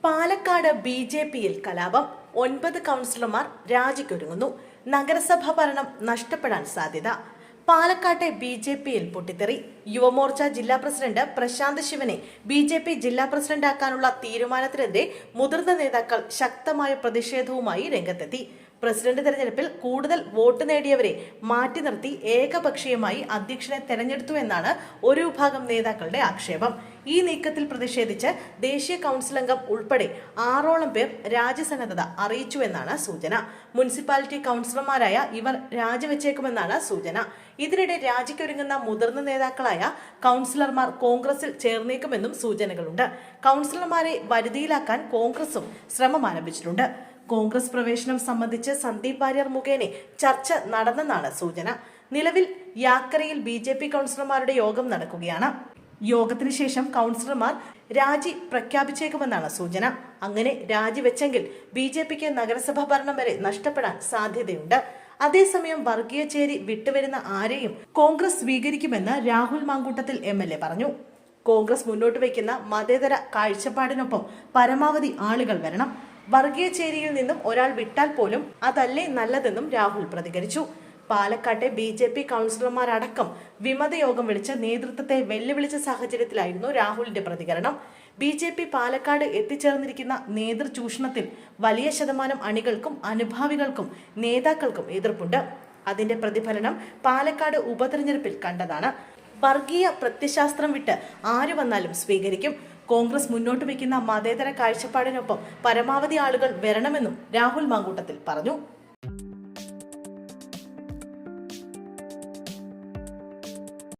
പാലക്കാട് ബി.ജെ.പിയിൽ കലാപം. 9 കൗൺസിലർമാർ രാജിക്കൊരുങ്ങുന്നു. നഗരസഭാ ഭരണം നഷ്ടപ്പെടാൻ സാധ്യത. പാലക്കാട്ടെ ബി.ജെ.പിയിൽ പൊട്ടിത്തെറി. യുവമോർച്ച ജില്ലാ പ്രസിഡന്റ് പ്രശാന്ത് ശിവനെ ബി.ജെ.പി ജില്ലാ പ്രസിഡന്റാക്കാനുള്ള തീരുമാനത്തിനെതിരെ മുതിർന്ന നേതാക്കൾ ശക്തമായ പ്രതിഷേധവുമായി രംഗത്തെത്തി. പ്രസിഡന്റ് തെരഞ്ഞെടുപ്പിൽ കൂടുതൽ വോട്ട് നേടിയവരെ മാറ്റി നിർത്തി ഏകപക്ഷീയമായി അധ്യക്ഷനെ തെരഞ്ഞെടുത്തു എന്നാണ് ഒരു വിഭാഗം നേതാക്കളുടെ ആക്ഷേപം. ഈ നീക്കത്തിൽ പ്രതിഷേധിച്ച് ദേശീയ കൗൺസിൽ അംഗം ഉൾപ്പെടെ 6ഓളം പേർ രാജിസന്നദ്ധത അറിയിച്ചുവെന്നാണ് സൂചന. മുനിസിപ്പാലിറ്റി കൗൺസിലർമാരായ ഇവർ രാജിവെച്ചേക്കുമെന്നാണ് സൂചന. ഇതിനിടെ രാജിക്കൊരുങ്ങുന്ന മുതിർന്ന നേതാക്കളായ കൗൺസിലർമാർ കോൺഗ്രസിൽ ചേർന്നേക്കുമെന്നും സൂചനകളുണ്ട്. കൗൺസിലർമാരെ വരുതിയിലാക്കാൻ കോൺഗ്രസും ശ്രമം ആരംഭിച്ചിട്ടുണ്ട്. കോൺഗ്രസ് പ്രവേശനം സംബന്ധിച്ച് സന്ദീപ് വാര്യർ മുഖേന ചർച്ച നടന്നെന്നാണ് സൂചന. നിലവിൽ യാക്കരയിൽ ബി.ജെ.പി കൗൺസിലർമാരുടെ യോഗം നടക്കുകയാണ്. യോഗത്തിന് ശേഷം കൗൺസിലർമാർ രാജി പ്രഖ്യാപിച്ചേക്കുമെന്നാണ് സൂചന. അങ്ങനെ രാജിവെച്ചെങ്കിൽ ബി.ജെ.പിക്ക് നഗരസഭാ ഭരണം വരെ നഷ്ടപ്പെടാൻ സാധ്യതയുണ്ട്. അതേസമയം വർഗീയ ചേരി വിട്ടുവരുന്ന ആരെയും കോൺഗ്രസ് സ്വീകരിക്കുമെന്ന് രാഹുൽ മാങ്കൂട്ടത്തിൽ എം.എൽ.എ. പറഞ്ഞു. കോൺഗ്രസ് മുന്നോട്ട് വയ്ക്കുന്ന മതേതര കാഴ്ചപ്പാടിനൊപ്പം പരമാവധി ആളുകൾ വരണം. വർഗീയ ചേരിയിൽ നിന്നും ഒരാൾ വിട്ടാൽ പോലും അതല്ലേ നല്ലതെന്നും രാഹുൽ പ്രതികരിച്ചു. പാലക്കാട്ടെ ബി.ജെ.പി കൗൺസിലർമാരടക്കം വിമതയോഗം വിളിച്ച് നേതൃത്വത്തെ വെല്ലുവിളിച്ച സാഹചര്യത്തിലായിരുന്നു രാഹുലിന്റെ പ്രതികരണം. ബി.ജെ.പി പാലക്കാട് എത്തിച്ചേർന്നിരിക്കുന്ന നേതൃചൂഷണത്തിൽ വലിയ ശതമാനം അണികൾക്കും അനുഭാവികൾക്കും നേതാക്കൾക്കും എതിർപ്പുണ്ട്. അതിന്റെ പ്രതിഫലനം പാലക്കാട് ഉപതെരഞ്ഞെടുപ്പിൽ കണ്ടതാണ്. വർഗീയ പ്രത്യശാസ്ത്രം വിട്ട് ആര് വന്നാലും സ്വീകരിക്കും. കോൺഗ്രസ് മുന്നോട്ട് വയ്ക്കുന്ന മതേതര കാഴ്ചപ്പാടിനൊപ്പം പരമാവധി ആളുകൾ വരണമെന്നും രാഹുൽ മാങ്കൂട്ടത്തിൽ പറഞ്ഞു.